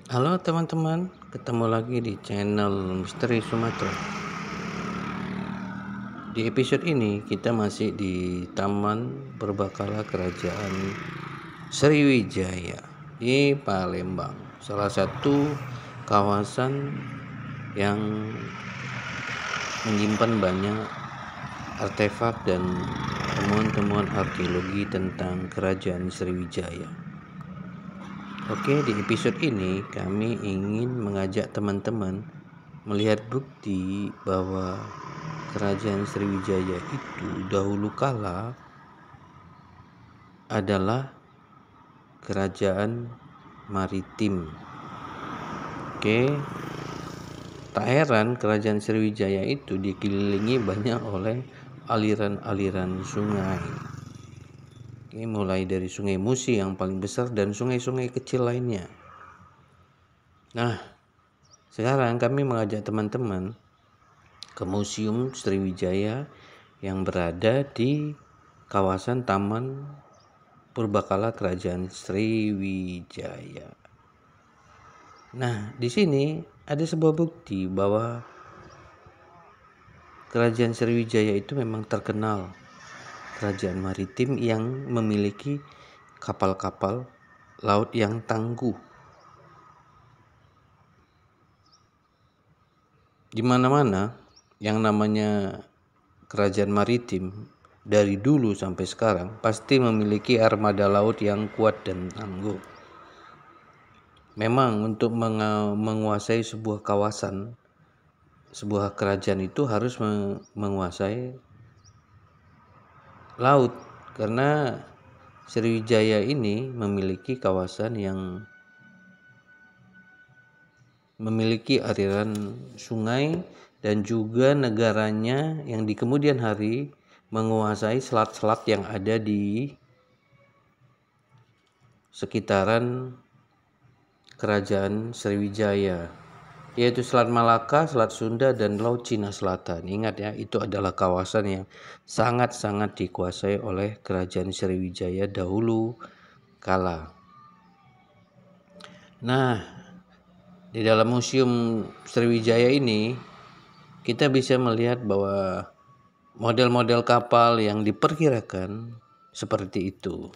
Halo teman-teman, ketemu lagi di channel Misteri Sumatera. Di episode ini kita masih di Taman Purbakala Kerajaan Sriwijaya di Palembang, salah satu kawasan yang menyimpan banyak artefak dan temuan-temuan arkeologi tentang Kerajaan Sriwijaya. Oke, di episode ini kami ingin mengajak teman-teman melihat bukti bahwa Kerajaan Sriwijaya itu dahulu kala adalah kerajaan maritim. Oke, tak heran Kerajaan Sriwijaya itu dikelilingi banyak oleh aliran-aliran sungai. Oke, mulai dari Sungai Musi yang paling besar dan sungai-sungai kecil lainnya. Nah, sekarang kami mengajak teman-teman ke Museum Sriwijaya yang berada di kawasan Taman Purbakala Kerajaan Sriwijaya. Nah, di sini ada sebuah bukti bahwa Kerajaan Sriwijaya itu memang terkenal kerajaan maritim yang memiliki kapal-kapal laut yang tangguh. Di mana-mana yang namanya kerajaan maritim dari dulu sampai sekarang pasti memiliki armada laut yang kuat dan tangguh. Memang untuk menguasai sebuah kawasan, sebuah kerajaan itu harus menguasai laut, karena Sriwijaya ini memiliki kawasan yang memiliki aliran sungai dan juga negaranya yang di kemudian hari menguasai selat-selat yang ada di sekitaran Kerajaan Sriwijaya, yaitu Selat Malaka, Selat Sunda, dan Laut Cina Selatan. Ingat ya, itu adalah kawasan yang sangat-sangat dikuasai oleh Kerajaan Sriwijaya dahulu kala. Nah, di dalam Museum Sriwijaya ini kita bisa melihat bahwa model-model kapal yang diperkirakan seperti itu.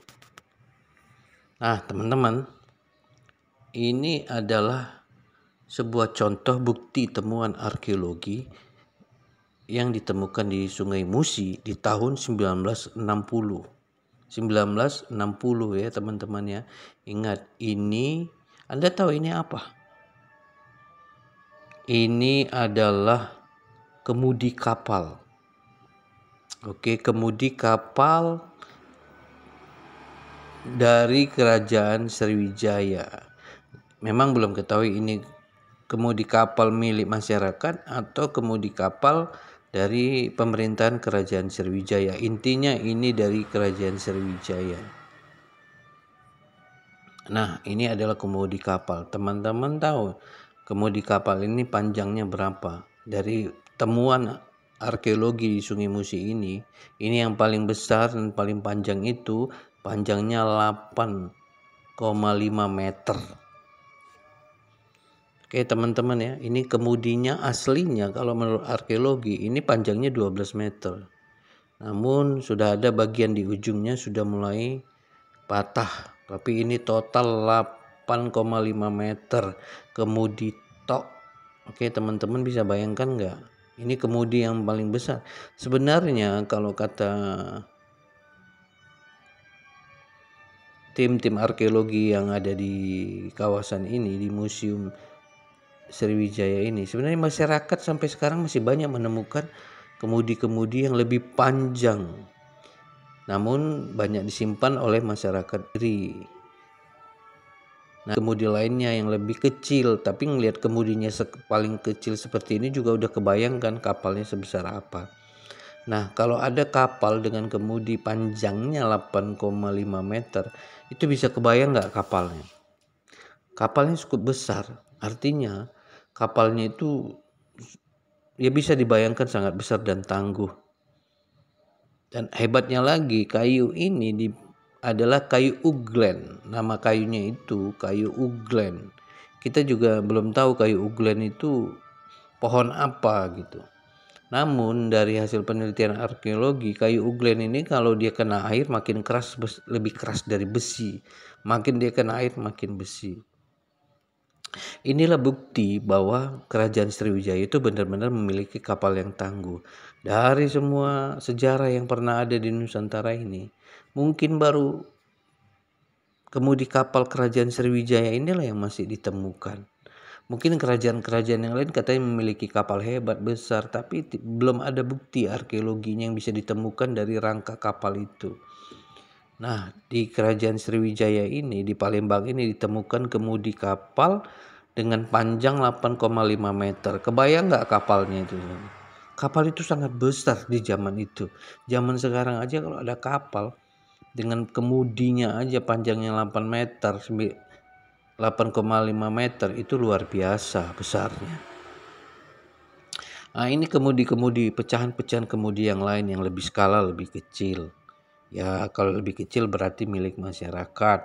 Nah, teman-teman, ini adalah sebuah contoh bukti temuan arkeologi yang ditemukan di Sungai Musi di tahun 1960. 1960 ya teman-teman ya. Ingat, ini Anda tahu ini apa? Ini adalah kemudi kapal. Oke, kemudi kapal dari Kerajaan Sriwijaya. Memang belum ketahui ini kemudi kapal milik masyarakat atau kemudi kapal dari pemerintahan Kerajaan Sriwijaya. Intinya ini dari Kerajaan Sriwijaya. Nah, ini adalah kemudi kapal. Teman-teman tahu kemudi kapal ini panjangnya berapa? Dari temuan arkeologi di Sungai Musi ini yang paling besar dan paling panjang itu panjangnya 8,5 meter. Oke teman-teman ya, ini kemudinya aslinya kalau menurut arkeologi ini panjangnya 12 meter. Namun sudah ada bagian di ujungnya sudah mulai patah. Tapi ini total 8,5 meter kemudi tok. Oke teman-teman bisa bayangkan nggak? Ini kemudi yang paling besar. Sebenarnya kalau kata tim-tim arkeologi yang ada di kawasan ini, di Museum Sriwijaya ini, sebenarnya masyarakat sampai sekarang masih banyak menemukan kemudi-kemudi yang lebih panjang, namun banyak disimpan oleh masyarakat sendiri. Nah, kemudi lainnya yang lebih kecil, tapi ngelihat kemudinya paling kecil seperti ini juga udah kebayangkan kapalnya sebesar apa. Nah, kalau ada kapal dengan kemudi panjangnya 8,5 meter, itu bisa kebayang nggak kapalnya? Kapalnya cukup besar, artinya kapalnya itu ya bisa dibayangkan sangat besar dan tangguh. Dan hebatnya lagi, kayu ini adalah kayu uglen. Nama kayunya itu kayu uglen. kita juga belum tahu kayu uglen itu pohon apa gitu. Namun dari hasil penelitian arkeologi, kayu uglen ini kalau dia kena air makin keras, lebih keras dari besi. Makin dia kena air makin besi. Inilah bukti bahwa kerajaan Sriwijaya itu benar-benar memiliki kapal yang tangguh. Dari semua sejarah yang pernah ada di Nusantara ini, mungkin baru kemudi kapal kerajaan Sriwijaya inilah yang masih ditemukan. Mungkin kerajaan-kerajaan yang lain katanya memiliki kapal hebat besar, tapi belum ada bukti arkeologinya yang bisa ditemukan dari rangka kapal itu. Nah, di kerajaan Sriwijaya ini, di Palembang ini ditemukan kemudi kapal dengan panjang 8,5 meter. Kebayang nggak kapalnya itu? Kapal itu sangat besar di zaman itu. Zaman sekarang aja kalau ada kapal dengan kemudinya aja panjangnya 8 meter, 8,5 meter itu luar biasa besarnya. Nah, ini kemudi-kemudi, pecahan-pecahan kemudi yang lain yang lebih skala lebih kecil. Ya, kalau lebih kecil berarti milik masyarakat.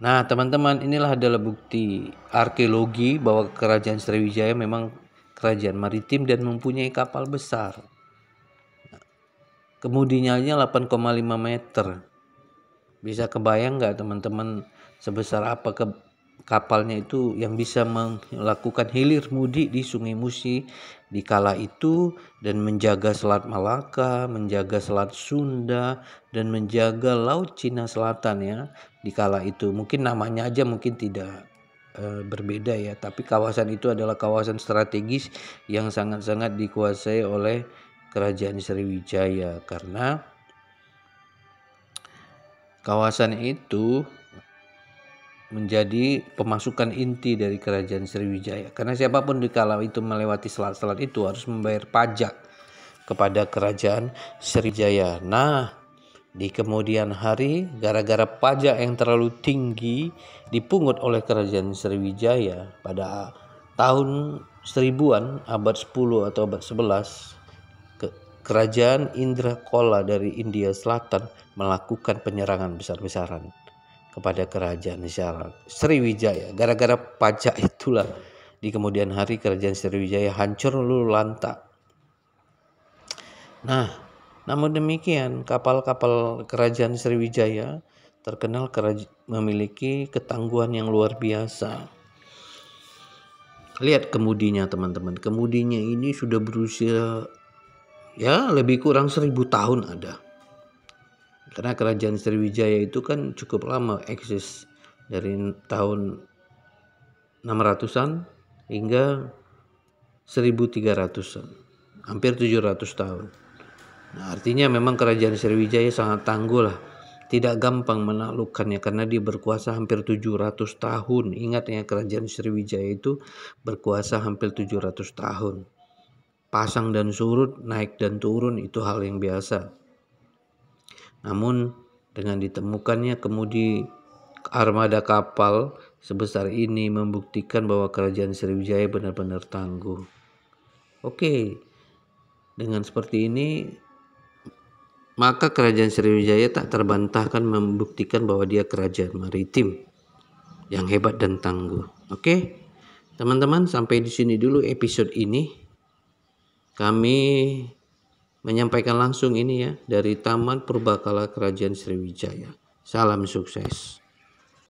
Nah, teman-teman, inilah adalah bukti arkeologi bahwa kerajaan Sriwijaya memang kerajaan maritim dan mempunyai kapal besar. Kemudinya aja 8,5 meter. Bisa kebayang nggak teman-teman sebesar apa kapalnya itu yang bisa melakukan hilir mudik di Sungai Musi di kala itu dan menjaga Selat Malaka, menjaga Selat Sunda dan menjaga Laut Cina Selatan ya di kala itu. Mungkin namanya aja mungkin tidak berbeda ya, tapi kawasan itu adalah kawasan strategis yang sangat-sangat dikuasai oleh kerajaan Sriwijaya karena kawasan itu menjadi pemasukan inti dari kerajaan Sriwijaya. Karena siapapun di kala itu melewati selat-selat itu harus membayar pajak kepada kerajaan Sriwijaya. Nah, di kemudian hari gara-gara pajak yang terlalu tinggi dipungut oleh kerajaan Sriwijaya pada tahun 1000-an, abad 10 atau abad 11, kerajaan Indrakola dari India Selatan melakukan penyerangan besar-besaran kepada kerajaan Sriwijaya. Gara-gara pajak itulah di kemudian hari kerajaan Sriwijaya hancur lululantak. Nah, namun demikian kapal-kapal kerajaan Sriwijaya terkenal memiliki ketangguhan yang luar biasa. Lihat kemudinya teman-teman, kemudinya ini sudah berusia ya lebih kurang 1000 tahun ada. Karena kerajaan Sriwijaya itu kan cukup lama eksis dari tahun 600-an hingga 1300-an. Hampir 700 tahun. Nah, artinya memang kerajaan Sriwijaya sangat tangguh lah. Tidak gampang menaklukkannya karena dia berkuasa hampir 700 tahun. Ingat ya, kerajaan Sriwijaya itu berkuasa hampir 700 tahun. Pasang dan surut, naik dan turun itu hal yang biasa. Namun dengan ditemukannya kemudi armada kapal sebesar ini membuktikan bahwa kerajaan Sriwijaya benar-benar tangguh. Oke, dengan seperti ini maka kerajaan Sriwijaya tak terbantahkan membuktikan bahwa dia kerajaan maritim yang hebat dan tangguh. Oke, teman-teman, sampai di sini dulu episode ini. Kami menyampaikan langsung ini ya dari Taman Purbakala Kerajaan Sriwijaya. Salam sukses.